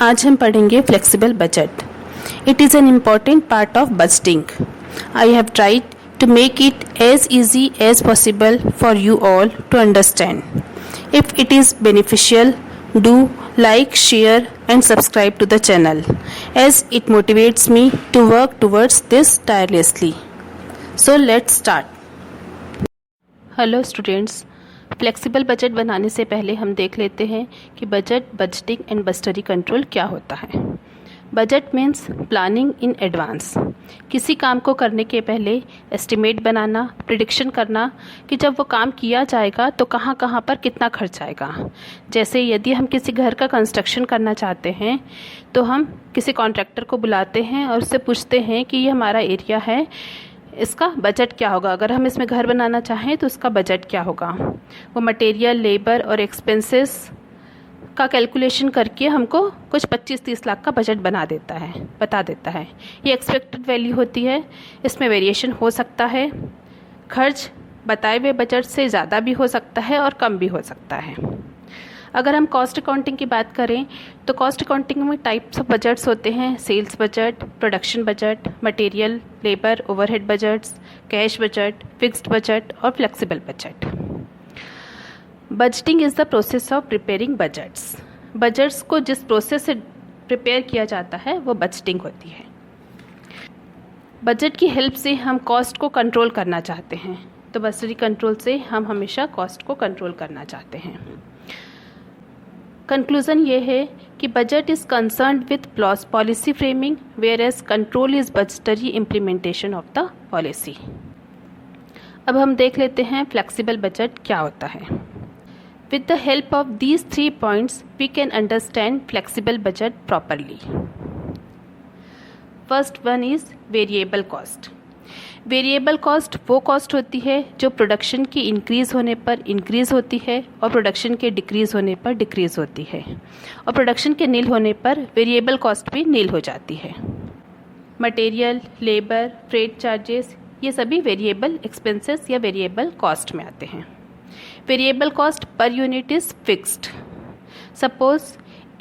आज हम पढ़ेंगे flexible budget. It is an important part of budgeting. I have tried to make it as easy as possible for you all to understand. If it is beneficial, do like, share and subscribe to the channel as it motivates me to work towards this tirelessly. So let's start. Hello students. Flexible budget बनाने से पहले हम देख लेते हैं कि budgeting and budgetary control क्या होता है. Budget means planning in advance. किसी काम को करने के पहले एस्टिमेट बनाना, प्रिडिक्शन करना कि जब वो काम किया जाएगा तो कहाँ कहाँ पर कितना खर्च आएगा. जैसे यदि हम किसी घर का कंस्ट्रक्शन करना चाहते हैं तो हम किसी कॉन्ट्रैक्टर को बुलाते हैं और उससे पूछते हैं कि ये हमारा एरिया है, इसका बजट क्या होगा. अगर हम इसमें घर बनाना चाहें तो उसका बजट क्या होगा. वो मटेरियल, लेबर और एक्सपेंसेस का कैलकुलेशन करके हमको कुछ 25-30 लाख का बजट बता देता है. ये एक्सपेक्टेड वैल्यू होती है. इसमें वेरिएशन हो सकता है. खर्च बताए हुए बजट से ज़्यादा भी हो सकता है और कम भी हो सकता है. अगर हम कॉस्ट अकाउंटिंग की बात करें तो कॉस्ट अकाउंटिंग में टाइप्स ऑफ बजट्स होते हैं. Sales budget, production budget, material, labour, overhead budgets, cash budget, fixed budget और flexible budget. Budgeting is the process of preparing budgets. Budgets को जिस प्रोसेस से प्रिपेयर किया जाता है वो बजटिंग होती है. बजट की हेल्प से हम कॉस्ट को कंट्रोल करना चाहते हैं, तो बजटरी कंट्रोल से हम हमेशा कॉस्ट को कंट्रोल करना चाहते हैं. कंक्लूजन ये है कि budget is concerned with policy framing whereas control is budgetary implementation of the policy. अब हम देख लेते हैं फ्लेक्सिबल बजट क्या होता है. With the help of these 3 points we can understand flexible budget properly. First one is variable cost. Variable cost वो cost होती है जो प्रोडक्शन की इंक्रीज़ होने पर इंक्रीज़ होती है और प्रोडक्शन के डिक्रीज़ होने पर डिक्रीज़ होती है, और प्रोडक्शन के नील होने पर वेरिएबल कॉस्ट भी नील हो जाती है. मटेरियल, लेबर, फ्रेट चार्जेस ये सभी वेरिएबल एक्सपेंसेस या वेरिएबल कॉस्ट में आते हैं. Variable cost per unit is fixed. Suppose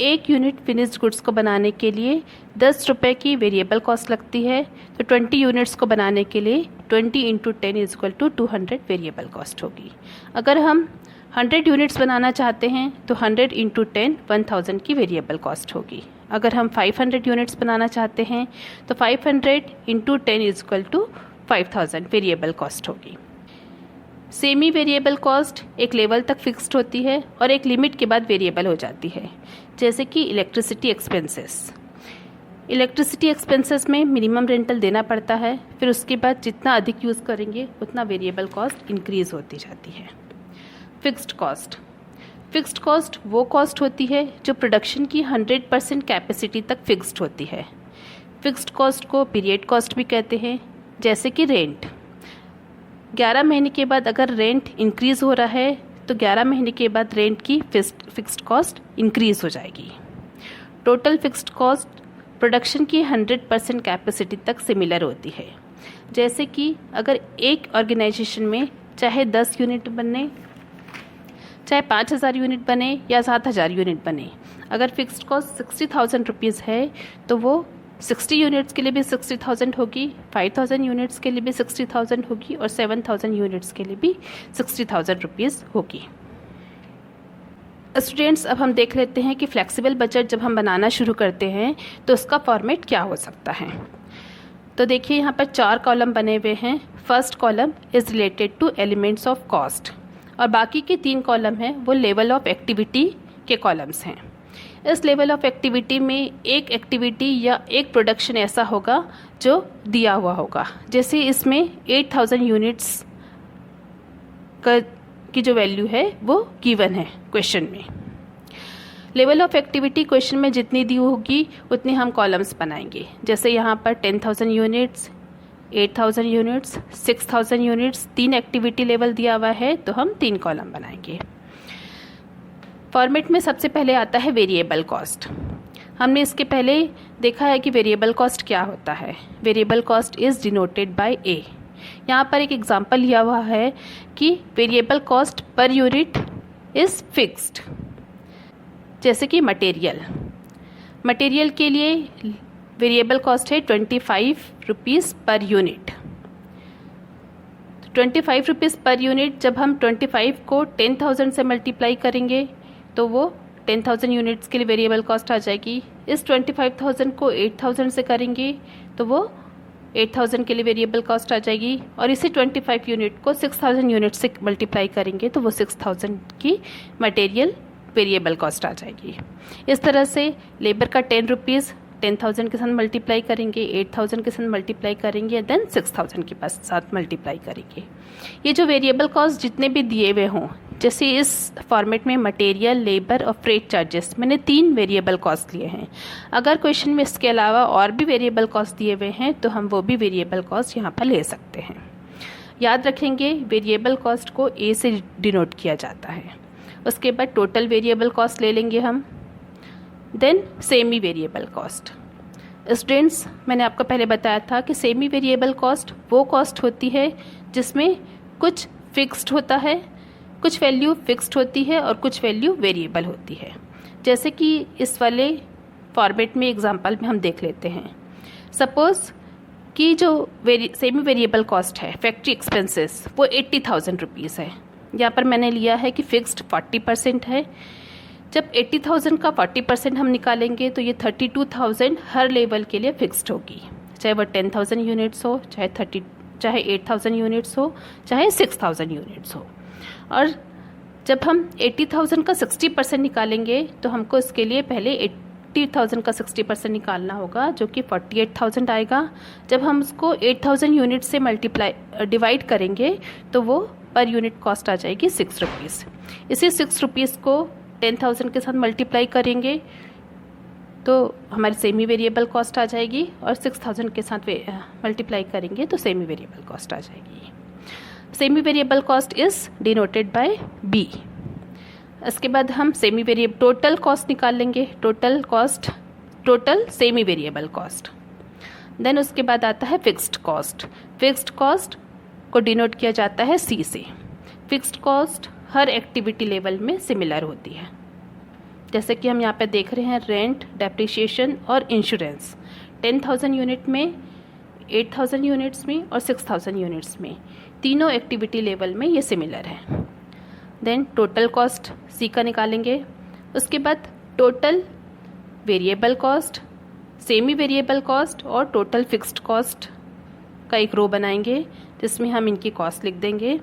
1 unit finished goods को बनाने के लिए 10 रुपये की वेरिएबल कॉस्ट लगती है, तो 20 यूनिट्स को बनाने के लिए 20 × 10 = 200 वेरिएबल कॉस्ट होगी. अगर हम 100 यूनिट्स बनाना चाहते हैं तो 100 × 10 1000 की वेरिएबल कॉस्ट होगी. अगर हम 500 यूनिट्स बनाना चाहते हैं तो 500 × 10 = 5000 वेरिएबल कॉस्ट होगी. सेमी वेरिएबल कॉस्ट एक लेवल तक फिक्स्ड होती है और एक लिमिट के बाद वेरिएबल हो जाती है, जैसे कि इलेक्ट्रिसिटी एक्सपेंसेस. इलेक्ट्रिसिटी एक्सपेंसेस में मिनिमम रेंटल देना पड़ता है, फिर उसके बाद जितना अधिक यूज़ करेंगे उतना वेरिएबल कॉस्ट इंक्रीज़ होती जाती है. Fixed cost. फिक्स्ड कॉस्ट वो कॉस्ट होती है जो प्रोडक्शन की 100% कैपेसिटी तक फिक्स्ड होती है. फिक्स्ड कॉस्ट को पीरियड कॉस्ट भी कहते हैं, जैसे कि रेंट. 11 महीने के बाद अगर रेंट इंक्रीज़ हो रहा है तो 11 महीने के बाद रेंट की फिक्स्ड कॉस्ट इंक्रीज़ हो जाएगी. टोटल फिक्स्ड कॉस्ट प्रोडक्शन की 100% कैपेसिटी तक सिमिलर होती है. जैसे कि अगर एक ऑर्गेनाइजेशन में चाहे 10 यूनिट बने, चाहे 5000 यूनिट बने या 7000 यूनिट बने, अगर फिक्स्ड कॉस्ट 60,000 रुपीज़ है तो वो 60 यूनिट्स के लिए भी 60,000 होगी, 5000 यूनिट्स के लिए भी 60,000 होगी और 7000 यूनिट्स के लिए भी 60,000 रुपीज़ होगी. स्टूडेंट्स, अब हम देख लेते हैं कि फ्लेक्सिबल बजट जब हम बनाना शुरू करते हैं तो उसका फॉर्मेट क्या हो सकता है. तो देखिए यहाँ पर 4 कॉलम बने हुए हैं. First column is related two elements of cost और बाकी के 3 कॉलम हैं वो लेवल ऑफ एक्टिविटी के कॉलम्स हैं. इस लेवल ऑफ एक्टिविटी में एक एक्टिविटी या एक प्रोडक्शन ऐसा होगा जो दिया हुआ होगा. जैसे इसमें 8000 यूनिट्स की जो वैल्यू है वो गिवन है क्वेश्चन में. लेवल ऑफ एक्टिविटी क्वेश्चन में जितनी दी होगी उतनी हम कॉलम्स बनाएंगे. जैसे यहाँ पर 10,000 units, 8000 units, 6000 units 3 activity level दिया हुआ है तो हम 3 कॉलम बनाएंगे. फॉर्मेट में सबसे पहले आता है वेरिएबल कॉस्ट. हमने इसके पहले देखा है कि वेरिएबल कॉस्ट क्या होता है. Variable cost is denoted by A. यहाँ पर एक एग्जांपल लिया हुआ है कि variable cost per unit is fixed. जैसे कि मटेरियल मटेरियल के लिए वेरिएबल कॉस्ट है 25 rupees per unit. 25 rupees per unit जब हम 25 को 10,000 से मल्टीप्लाई करेंगे तो वो 10,000 यूनिट्स के लिए वेरिएबल कॉस्ट आ जाएगी। इस 25,000 को 8,000 से करेंगे तो वो 8,000 के लिए वेरिएबल कॉस्ट आ जाएगी, और इसी 25 यूनिट को 6,000 यूनिट से मल्टीप्लाई करेंगे तो वो 6,000 की मटेरियल वेरिएबल कॉस्ट आ जाएगी। इस तरह से लेबर का 10 रुपीज़ 10,000 के साथ मल्टीप्लाई करेंगे, 8,000 के साथ मल्टीप्लाई करेंगे, देन 6,000 के साथ मल्टीप्लाई करेंगे। ये जो वेरिएबल कॉस्ट जितने भी दिए हुए हों, जैसे इस फॉर्मेट में मटेरियल, लेबर और फ्रेट चार्जेस, मैंने 3 वेरिएबल कॉस्ट लिए हैं। अगर क्वेश्चन में इसके अलावा और भी वेरिएबल कॉस्ट दिए हुए हैं तो हम वो भी वेरिएबल कॉस्ट यहाँ पर ले सकते हैं। याद रखेंगे वेरिएबल कॉस्ट को ए से डिनोट किया जाता है। उसके बाद टोटल वेरिएबल कॉस्ट ले लेंगे हम, then semi variable cost. Students, मैंने आपको पहले बताया था कि सेमी वेरिएबल कॉस्ट वो कॉस्ट होती है जिसमें कुछ फिक्स्ड होता है, कुछ वैल्यू फिक्स्ड होती है और कुछ वैल्यू वेरिएबल होती है। जैसे कि इस वाले फॉर्मेट में एग्जांपल में हम देख लेते हैं। सपोज कि जो सेमी वेरिएबल कॉस्ट है, फैक्ट्री एक्सपेंसेस, वो 80,000 रुपीज़ है। यहाँ पर मैंने लिया है कि फिक्स्ड 40% है। जब 80,000 का 40% हम निकालेंगे तो ये 32,000 हर लेवल के लिए फिक्स्ड होगी, चाहे वह 10,000 यूनिट्स हो, चाहे 8,000 यूनिट्स हो, चाहे 6,000 यूनिट्स हो। और जब हम 80,000 का 60% निकालेंगे तो हमको इसके लिए पहले 80,000 का 60% निकालना होगा, जो कि 48,000 आएगा। जब हम उसको 8,000 यूनिट से डिवाइड करेंगे तो वो पर यूनिट कॉस्ट आ जाएगी 6 रुपीज़। इसी 6 रुपीज़ को 10,000 के साथ मल्टीप्लाई करेंगे तो हमारी सेमी वेरिएबल कॉस्ट आ जाएगी, और 6,000 के साथ मल्टीप्लाई करेंगे तो सेमी वेरिएबल कॉस्ट आ जाएगी। Semi variable cost is denoted by B. इसके बाद हम सेमी वेरिएबल टोटल कॉस्ट निकाल लेंगे, total semi variable cost. Then उसके बाद आता है फिक्स्ड कॉस्ट। फिक्स्ड कॉस्ट को डिनोट किया जाता है सी से। फिक्स्ड कॉस्ट हर एक्टिविटी लेवल में सिमिलर होती है। जैसे कि हम यहाँ पे देख रहे हैं रेंट, डेप्रिसिएशन और इंश्योरेंस 10,000 यूनिट में, 8,000 यूनिट्स में और 6,000 यूनिट्स में, तीनों एक्टिविटी लेवल में ये सिमिलर है। देन टोटल कॉस्ट सी का निकालेंगे। उसके बाद total variable cost, semi variable cost और टोटल फिक्स्ड कॉस्ट का एक रो बनाएंगे जिसमें हम इनकी कॉस्ट लिख देंगे।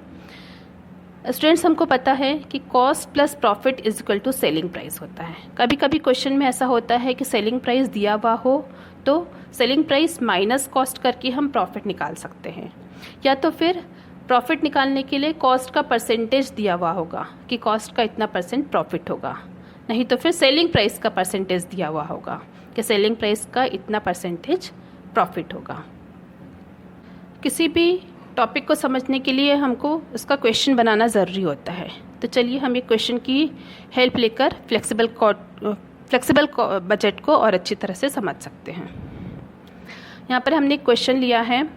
स्टूडेंट्स, हमको पता है कि cost plus profit is equal to selling price होता है। कभी कभी क्वेश्चन में ऐसा होता है कि सेलिंग प्राइस दिया हुआ हो तो सेलिंग प्राइस माइनस कॉस्ट करके हम प्रॉफिट निकाल सकते हैं, या तो फिर प्रॉफिट निकालने के लिए कॉस्ट का परसेंटेज दिया हुआ होगा कि कॉस्ट का इतना % प्रॉफिट होगा, नहीं तो फिर सेलिंग प्राइस का परसेंटेज दिया हुआ होगा कि सेलिंग प्राइस का इतना % प्रॉफिट होगा। किसी भी टॉपिक को समझने के लिए हमको इसका क्वेश्चन बनाना ज़रूरी होता है। तो चलिए हम एक क्वेश्चन की हेल्प लेकर फ्लेक्सिबल बजट को और अच्छी तरह से समझ सकते हैं। यहाँ पर हमने एक क्वेश्चन लिया है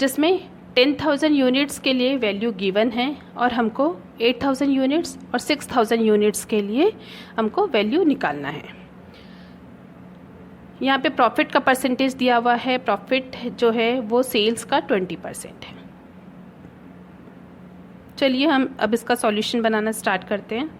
जिसमें 10,000 यूनिट्स के लिए वैल्यू गिवन है और हमको 8,000 यूनिट्स और 6,000 यूनिट्स के लिए हमको वैल्यू निकालना है। यहाँ पे प्रॉफिट का परसेंटेज दिया हुआ है। प्रॉफिट जो है वो सेल्स का 20% है। चलिए हम अब इसका सॉल्यूशन बनाना स्टार्ट करते हैं।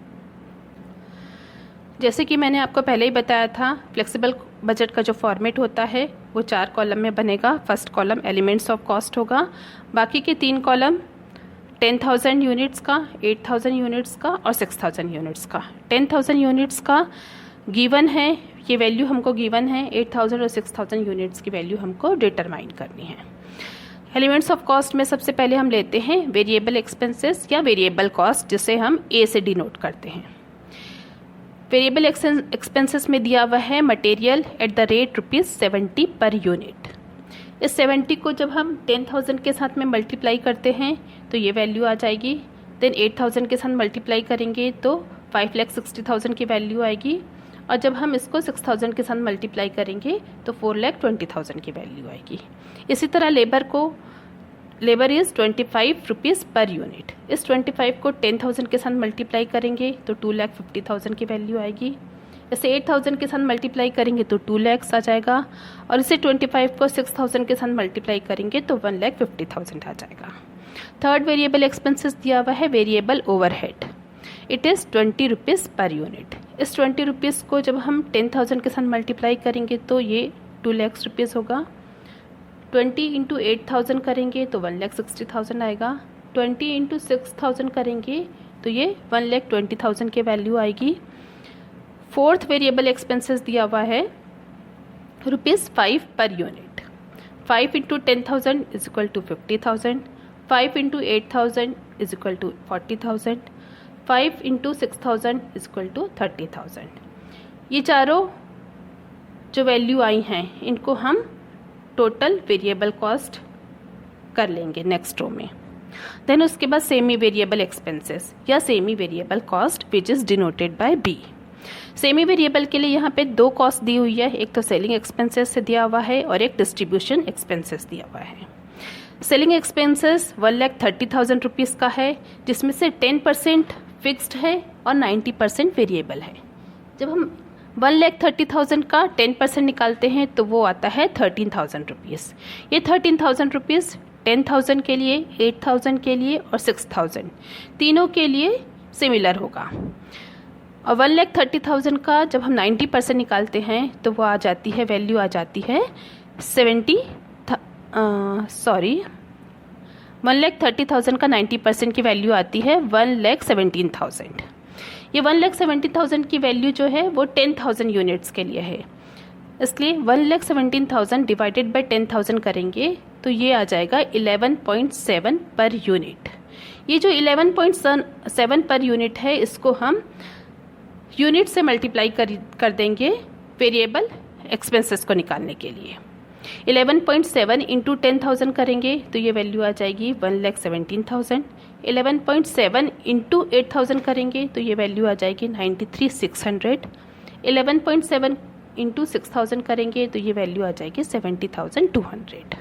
जैसे कि मैंने आपको पहले ही बताया था, फ्लेक्सिबल बजट का जो फॉर्मेट होता है वो 4 कॉलम में बनेगा। First column elements of cost होगा, बाकी के 3 कॉलम 10,000 यूनिट्स का, 8,000 यूनिट्स का और 6,000 यूनिट्स का। 10,000 यूनिट्स का गिवन है, ये वैल्यू हमको गिवन है। 8,000 और 6,000 यूनिट्स की वैल्यू हमको डिटरमाइन करनी है। एलिमेंट्स ऑफ कॉस्ट में सबसे पहले हम लेते हैं वेरिएबल एक्सपेंसेस या वेरिएबल कॉस्ट, जिसे हम ए से डिनोट करते हैं। वेरिएबल एक्सपेंसेस में दिया हुआ है material at the rate ₹70 per unit. इस 70 को जब हम 10,000 के साथ में मल्टीप्लाई करते हैं तो ये वैल्यू आ जाएगी। देन 8,000 के साथ मल्टीप्लाई करेंगे तो 5,60,000 की वैल्यू आएगी, और जब हम इसको 6,000 के साथ मल्टीप्लाई करेंगे तो 4,20,000 की वैल्यू आएगी। इसी तरह labour is 25 rupees per unit. इस 25 को 10,000 के साथ मल्टीप्लाई करेंगे तो 2,50,000 की वैल्यू आएगी। इसे 8000 के साथ मल्टीप्लाई करेंगे तो 2 लाख आ जाएगा, और इसे 25 को 6000 के साथ मल्टीप्लाई करेंगे तो 1,50,000 आ जाएगा। थर्ड वेरिएबल एक्सपेंसेस दिया हुआ है variable overhead, it is 20 rupees per unit. इस 20 रुपीज़ को जब हम 10,000 के साथ मल्टीप्लाई करेंगे तो ये 2 लाख रुपीज़ होगा। 20 इंटू 8,000 करेंगे तो 1,60,000 आएगा। 20 इंटू 6,000 करेंगे तो ये 1,20,000 के वैल्यू आएगी। फोर्थ वेरिएबल एक्सपेंसेस दिया हुआ है ₹5 per unit. 5 into 10,000 is equal to 50,000, 5 into 8,000 is equal to 40,000, 5 into 6,000 is equal to 30,000। ये चारों जो वैल्यू आई हैं इनको हम टोटल वेरिएबल कॉस्ट कर लेंगे नेक्स्ट रो में। देन उसके बाद सेमी वेरिएबल एक्सपेंसेस या semi variable cost which is denoted by B. Semi variable के लिए यहाँ पे 2 कॉस्ट दी हुई है, एक तो सेलिंग एक्सपेंसेस से दिया हुआ है और एक डिस्ट्रीब्यूशन एक्सपेंसेस दिया हुआ है। सेलिंग एक्सपेंसेस 1,30,000 रुपीज़ का है, जिसमें से 10% फिक्स्ड है और 90% वेरिएबल है। जब हम 1,30,000 का 10% निकालते हैं तो वो आता है 13,000 रुपीज़। ये 13,000 रुपीज़ 10,000 के लिए, 8,000 के लिए और 6,000 तीनों के लिए सिमिलर होगा। और 1,30,000 का जब हम 90% निकालते हैं तो वो आ जाती है, वैल्यू आ जाती है 1,30,000 का 90% की वैल्यू आती है 1,17,000। ये 1,17,000 की वैल्यू जो है वो 10,000 यूनिट्स के लिए है, इसलिए 1,17,000 डिवाइडेड बाय 10,000 करेंगे तो ये आ जाएगा 11.7 पर यूनिट। ये जो 11.7 पर यूनिट है इसको हम यूनिट से मल्टीप्लाई कर देंगे वेरिएबल एक्सपेंसेस को निकालने के लिए। 11.7 इंटू 10,000 करेंगे तो ये वैल्यू आ जाएगी 1,17,000। 11.7 इंटू 8,000 करेंगे तो ये वैल्यू आ जाएगी 93,600। 11.7 इंटू 6,000 करेंगे तो ये वैल्यू आ जाएगी 70,200।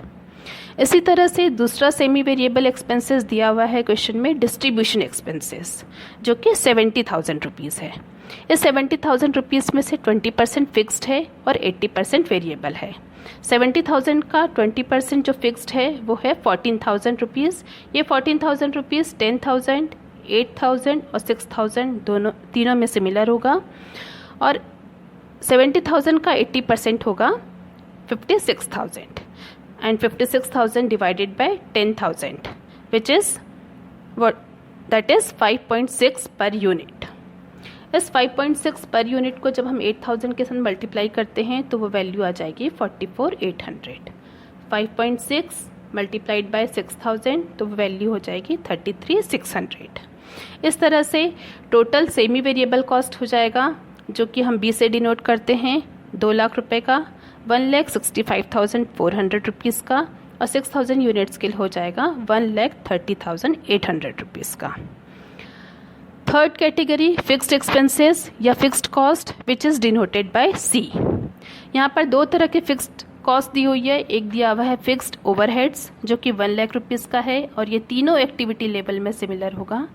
इसी तरह से दूसरा सेमी वेरिएबल एक्सपेंसेस दिया हुआ है क्वेश्चन में डिस्ट्रीब्यूशन एक्सपेंसेस, जो कि 70,000 रुपीज़ है। इस 70,000 रुपीज़ में से 20% फिक्स्ड है और 80% वेरिएबल है। 70,000 का 20% जो फिक्स्ड है वो है 14,000 रुपीज़। ये 14,000 रुपीज़ 10,000, 8,000 और 6,000 तीनों में सिमिलर होगा। और 70,000 का 80% होगा 56,000 and 56,000 divided by 10,000 which is what that is 5.6 per unit। इस 5.6 पर यूनिट को जब हम 8,000 के साथ मल्टीप्लाई करते हैं तो वो वैल्यू आ जाएगी 44,800। 5.6 मल्टीप्लाइड बाय 6,000 तो वो वैल्यू हो जाएगी 33,600। इस तरह से टोटल सेमी वेरिएबल कॉस्ट हो जाएगा, जो कि हम बी से डिनोट करते हैं 2 लाख रुपए का, 1,65,400 रुपीज़ का, और 6,000 यूनिट्स के लिए हो जाएगा 1,30,800 रुपीज़ का। थर्ड कैटेगरी फिक्स्ड एक्सपेंसेस या fixed cost which is denoted by C. यहाँ पर 2 तरह के फिक्स्ड कॉस्ट दी हुई है। एक दिया हुआ है फिक्स्ड ओवरहेड्स जो कि 1 लाख रुपीज़ का है और ये तीनों एक्टिविटी लेवल में सिमिलर होगा।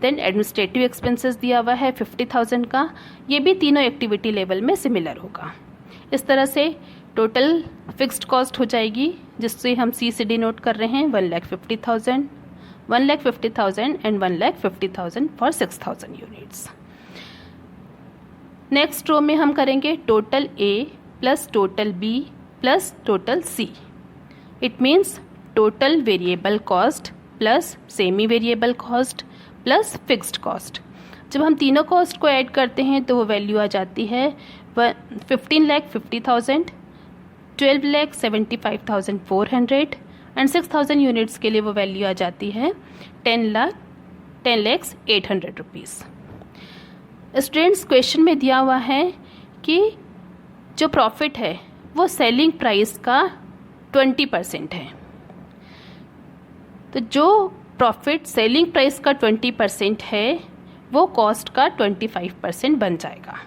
देन एडमिनिस्ट्रेटिव एक्सपेंसेस दिया हुआ है 50,000 का, ये भी तीनों एक्टिविटी लेवल में सिमिलर होगा। इस तरह से टोटल फिक्स्ड कॉस्ट हो जाएगी, जिससे हम सी से डिनोट कर रहे हैं 1,50,000, 1,50,000 and 1,50,000 for 6,000 units. Next row में हम करेंगे total A plus total B plus total C. It means total variable cost plus semi variable cost plus fixed cost. जब हम तीनों कॉस्ट को ऐड करते हैं तो वो वैल्यू आ जाती है 15,50,000, 12,75,400 एंड 6,000 यूनिट्स के लिए वो वैल्यू आ जाती है 10,08,000 रुपीज़। स्टूडेंट्स, क्वेश्चन में दिया हुआ है कि जो प्रॉफिट है वो सेलिंग प्राइस का 20% है। तो जो प्रॉफिट सेलिंग प्राइस का 20% है वो कॉस्ट का 25% बन जाएगा।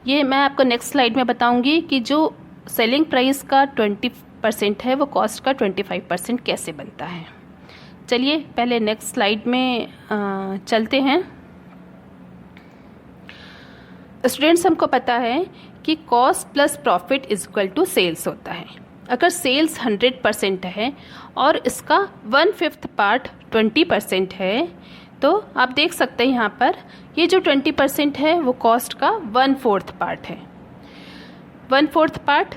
ये मैं आपको नेक्स्ट स्लाइड में बताऊंगी कि जो सेलिंग प्राइस का 20% है वो कॉस्ट का 25% कैसे बनता है। चलिए पहले नेक्स्ट स्लाइड में चलते हैं। स्टूडेंट्स, हमको पता है कि cost plus profit is equal to sales होता है। अगर सेल्स 100% है और इसका 1/5 पार्ट 20% है, तो आप देख सकते हैं यहाँ पर ये जो 20% है वो कॉस्ट का 1/4 पार्ट है। 1/4 पार्ट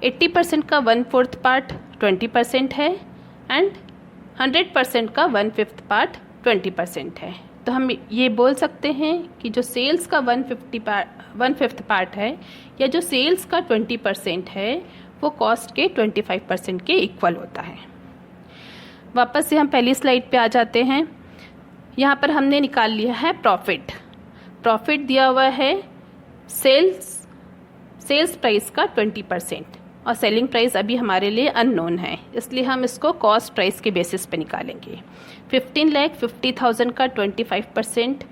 80% का 1/4 पार्ट 20% है एंड 100% का 1/5 पार्ट 20% है। तो हम ये बोल सकते हैं कि जो सेल्स का 1/5 पार्ट है या जो सेल्स का 20% है वो कॉस्ट के 25% के इक्वल होता है। वापस से हम पहली स्लाइड पे आ जाते हैं। यहाँ पर हमने निकाल लिया है प्रॉफिट। प्रॉफिट दिया हुआ है सेल्स प्राइस का 20% और सेलिंग प्राइस अभी हमारे लिए अननोन है, इसलिए हम इसको कॉस्ट प्राइस के बेसिस पे निकालेंगे। 15,50,000 का 25%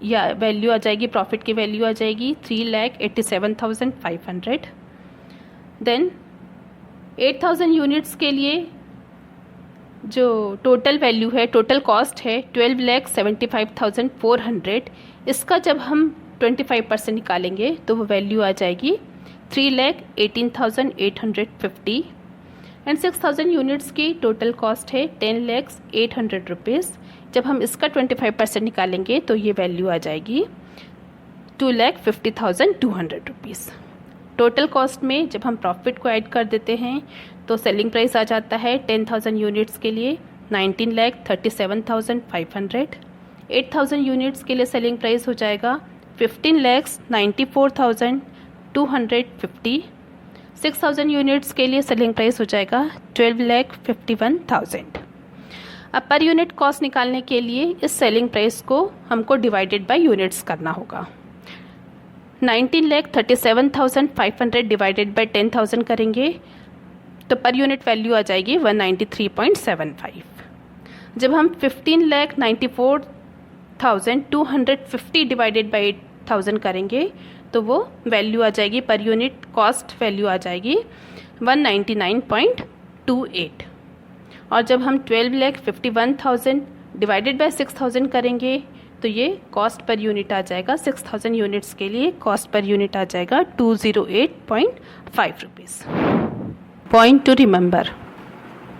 या वैल्यू आ जाएगी, प्रॉफिट की वैल्यू आ जाएगी 3,87,500। देन 8,000 यूनिट्स के लिए जो टोटल वैल्यू है, टोटल कॉस्ट है 12,75,400। इसका जब हम 25% निकालेंगे तो वो वैल्यू आ जाएगी 3,18,850। एंड 6,000 यूनिट्स की टोटल कॉस्ट है 10,08,000 रुपीज़। जब हम इसका 25% निकालेंगे तो ये वैल्यू आ जाएगी 2,50,200 रुपीज़। टोटल कॉस्ट में जब हम प्रॉफिट को ऐड कर देते हैं तो सेलिंग प्राइस आ जाता है 10,000 यूनिट्स के लिए 19,37,500। 8,000 यूनिट्स के लिए सेलिंग प्राइस हो जाएगा 15,94,250। 6,000 यूनिट्स के लिए सेलिंग प्राइस हो जाएगा 12,51,000। अब पर यूनिट कॉस्ट निकालने के लिए इस सेलिंग प्राइस को हमको डिवाइडेड बाय यूनिट्स करना होगा। 19,37,500 डिवाइडेड बाय 10,000 करेंगे तो पर यूनिट वैल्यू आ जाएगी 193.75। जब हम 15,94,250 डिवाइडेड बाय 8,000 करेंगे तो वो वैल्यू आ जाएगी, पर यूनिट कॉस्ट वैल्यू आ जाएगी 199.28। और जब हम 12,51,000 डिवाइडेड बाय 6,000 करेंगे तो ये कॉस्ट पर यूनिट आ जाएगा। 6,000 यूनिट्स के लिए कॉस्ट पर यूनिट आ जाएगा 208.5 rupees. Point to remember,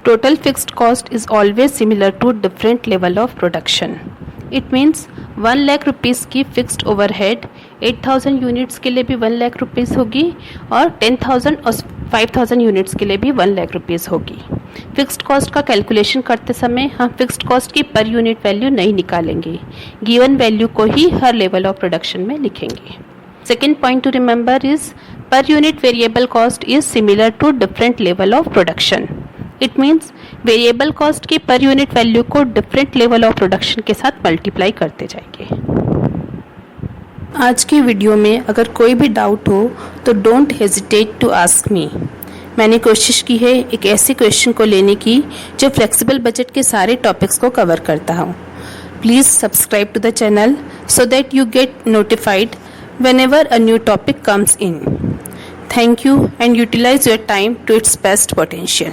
total fixed cost is always similar to different level of production. It means 1 lakh rupees की फिक्स्ड ओवरहेड 8,000 यूनिट्स के लिए भी 1 लाख रुपीज़ होगी और 10,000 और 5,000 यूनिट्स के लिए भी 1 लाख रुपीज़ होगी। फिक्स्ड कॉस्ट का कैलकुलेशन करते समय हम फिक्स्ड कॉस्ट की पर यूनिट वैल्यू नहीं निकालेंगे, गिवन वैल्यू को ही हर लेवल ऑफ प्रोडक्शन में लिखेंगे। Second point to remember is per unit variable cost is similar to different level of production. It means variable cost की पर यूनिट वैल्यू को different level of production के साथ multiply करते जाएंगे। आज की वीडियो में अगर कोई भी डाउट हो तो don't hesitate to ask me. मैंने कोशिश की है एक ऐसे क्वेश्चन को लेने की जो फ्लेक्सिबल बजट के सारे टॉपिक्स को कवर करता हो। Please subscribe to the channel so that you get notified whenever a new topic comes in. Thank you and utilize your time to its best potential.